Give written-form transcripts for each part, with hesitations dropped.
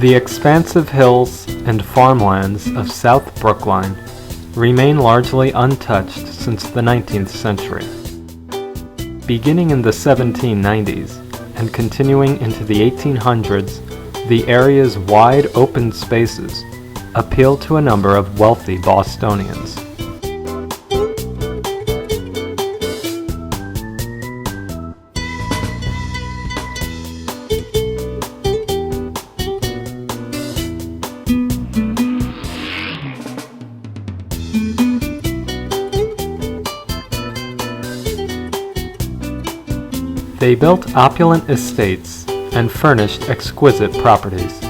The expansive hills and farmlands of South Brookline remain largely untouched since the 19th century. Beginning in the 1790s and continuing into the 1800s, the area's wide open spaces appeal to a number of wealthy Bostonians. They built opulent estates and furnished exquisite properties.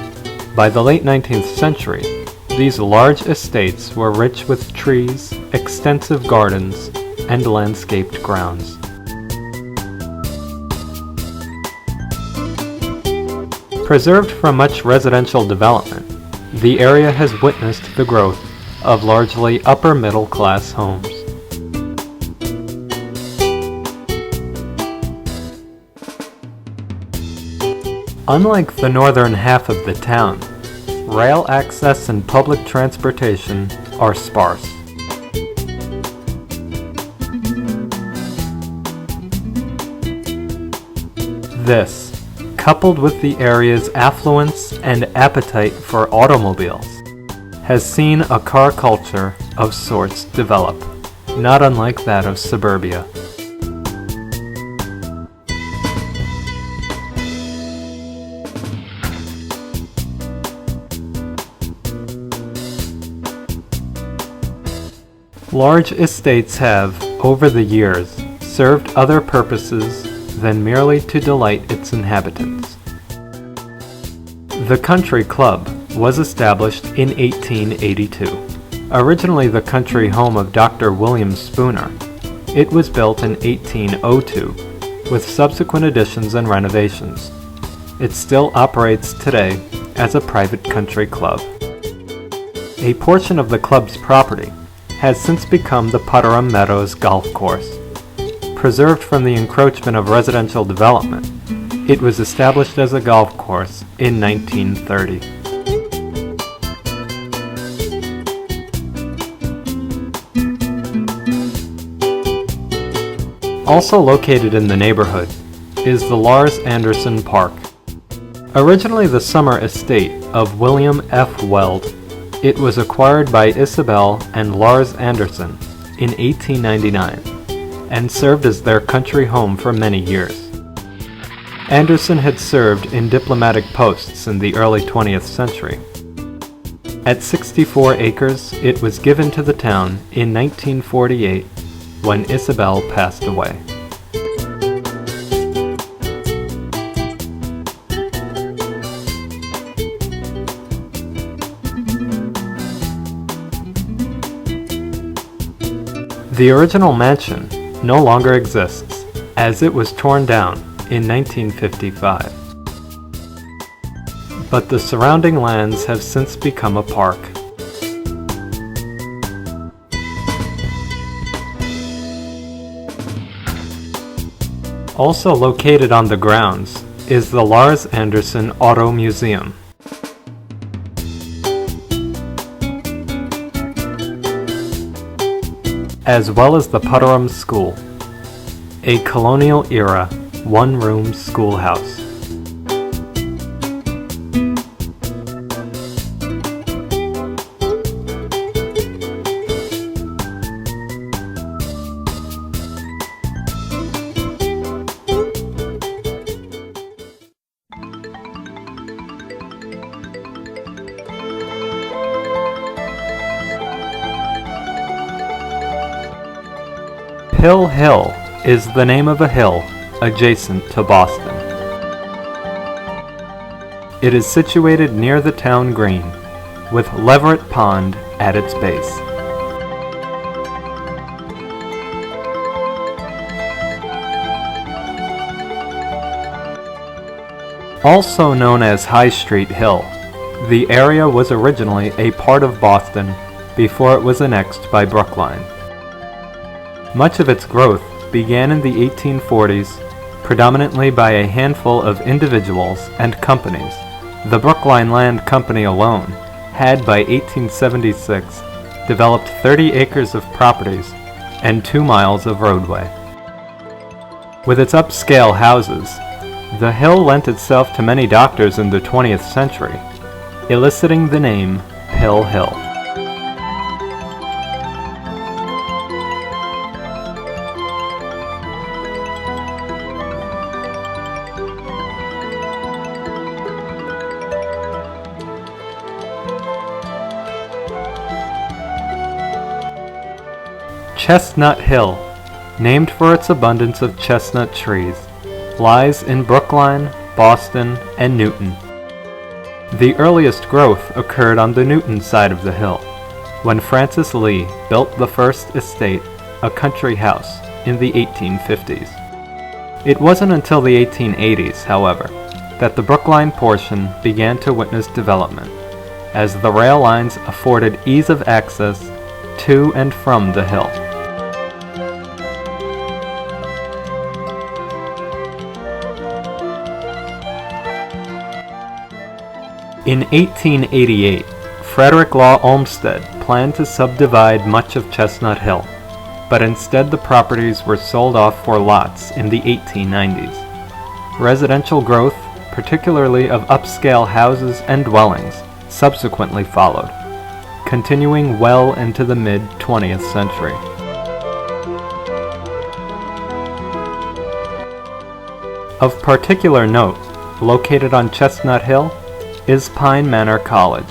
By the late 19th century, these large estates were rich with trees, extensive gardens, and landscaped grounds. Preserved from much residential development, the area has witnessed the growth of largely upper-middle-class homes. Unlike the northern half of the town, rail access and public transportation are sparse. This, coupled with the area's affluence and appetite for automobiles, has seen a car culture of sorts develop, not unlike that of suburbia. Large estates have, over the years, served other purposes than merely to delight its inhabitants. The Country Club was established in 1882. Originally the country home of Dr. William Spooner, it was built in 1802, with subsequent additions and renovations. It still operates today as a private country club. A portion of the club's property has since become the Putteram Meadows Golf Course. Preserved from the encroachment of residential development, it was established as a golf course in 1930. Also located in the neighborhood is the Lars Anderson Park. Originally the summer estate of William F. Weld, it was acquired by Isabel and Lars Anderson in 1899 and served as their country home for many years. Anderson had served in diplomatic posts in the early 20th century. At 64 acres, it was given to the town in 1948 when Isabel passed away. The original mansion no longer exists, as it was torn down in 1955. But the surrounding lands have since become a park. Also located on the grounds is the Lars Anderson Auto Museum. As well as the Putteram School, a colonial-era, one-room schoolhouse. Hill is the name of a hill adjacent to Boston. It is situated near the town green, with Leverett Pond at its base. Also known as High Street Hill, the area was originally a part of Boston before it was annexed by Brookline. Much of its growth began in the 1840s, predominantly by a handful of individuals and companies The Brookline Land Company alone had by 1876 developed 30 acres of properties and 2 miles of roadway. With its upscale houses, the hill lent itself to many doctors in the 20th century, eliciting the name Pill Hill. Chestnut Hill, named for its abundance of chestnut trees, lies in Brookline, Boston, and Newton. The earliest growth occurred on the Newton side of the hill, when Francis Lee built the first estate, a country house, in the 1850s. It wasn't until the 1880s, however, that the Brookline portion began to witness development, as the rail lines afforded ease of access to and from the hill. In 1888, Frederick Law Olmsted planned to subdivide much of Chestnut Hill, but instead the properties were sold off for lots in the 1890s. Residential growth, particularly of upscale houses and dwellings, subsequently followed, continuing well into the mid-20th century. Of particular note, located on Chestnut Hill, is Pine Manor College,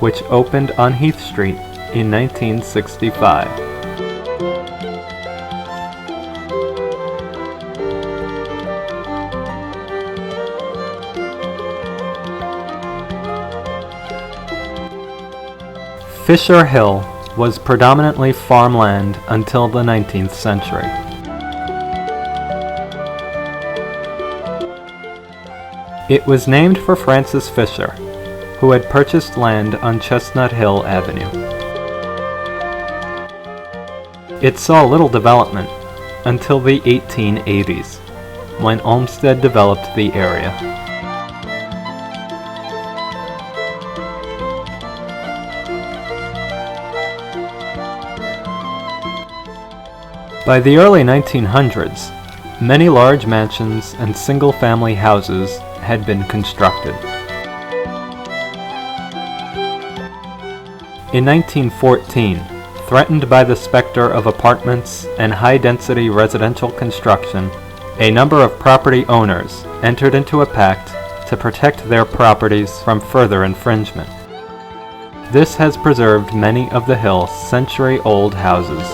which opened on Heath Street in 1965. Fisher Hill was predominantly farmland until the 19th century. It was named for Francis Fisher, who had purchased land on Chestnut Hill Avenue. It saw little development until the 1880s, when Olmsted developed the area. By the early 1900s, many large mansions and single-family houses had been constructed. In 1914, threatened by the specter of apartments and high-density residential construction, a number of property owners entered into a pact to protect their properties from further infringement. This has preserved many of the hill's century-old houses.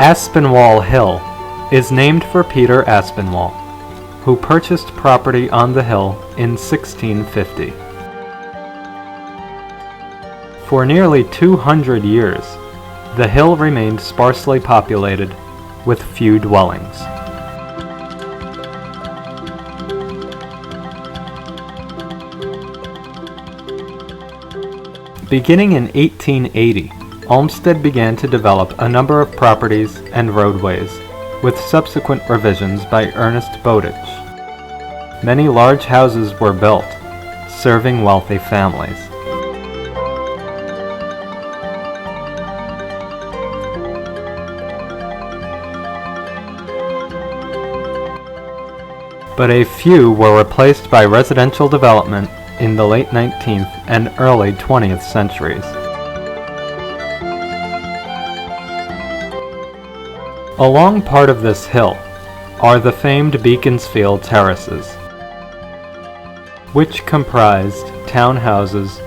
Aspinwall Hill is named for Peter Aspinwall, who purchased property on the hill in 1650. For nearly 200 years, the hill remained sparsely populated with few dwellings. Beginning in 1880, Olmsted began to develop a number of properties and roadways, with subsequent revisions by Ernest Bowditch. Many large houses were built, serving wealthy families. But a few were replaced by residential development in the late 19th and early 20th centuries. Along part of this hill are the famed Beaconsfield Terraces, which comprised townhouses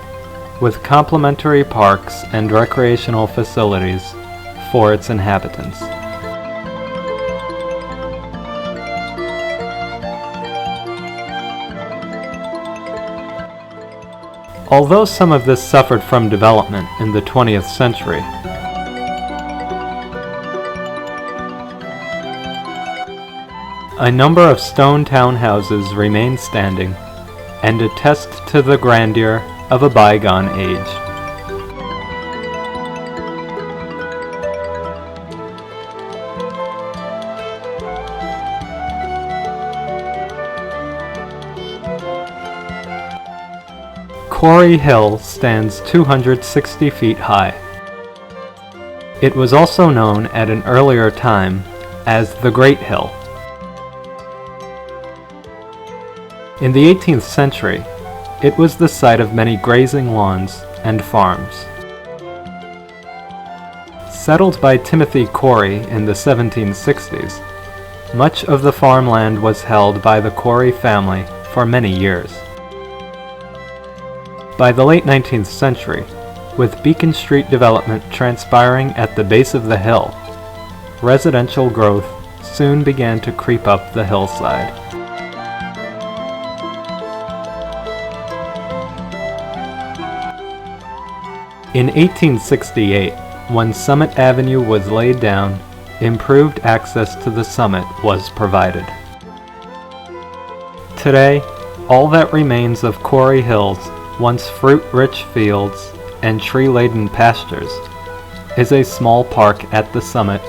with complementary parks and recreational facilities for its inhabitants. Although some of this suffered from development in the 20th century, a number of stone townhouses remain standing and attest to the grandeur of a bygone age. Cory Hill stands 260 feet high. It was also known at an earlier time as the Great Hill. In the 18th century, it was the site of many grazing lawns and farms. Settled by Timothy Cory in the 1760s, much of the farmland was held by the Cory family for many years. By the late 19th century, with Beacon Street development transpiring at the base of the hill, residential growth soon began to creep up the hillside. In 1868, when Summit Avenue was laid down, improved access to the summit was provided. Today, all that remains of Cory Hill's once fruit-rich fields and tree-laden pastures is a small park at the summit,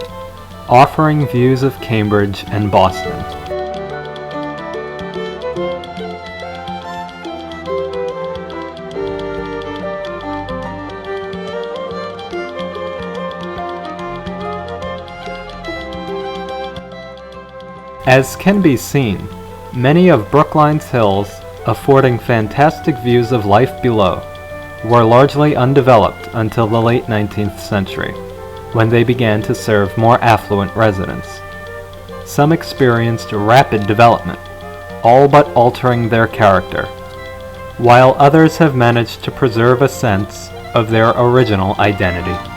offering views of Cambridge and Boston. As can be seen, many of Brookline's hills, affording fantastic views of life below, were largely undeveloped until the late 19th century, when they began to serve more affluent residents. Some experienced rapid development, all but altering their character, while others have managed to preserve a sense of their original identity.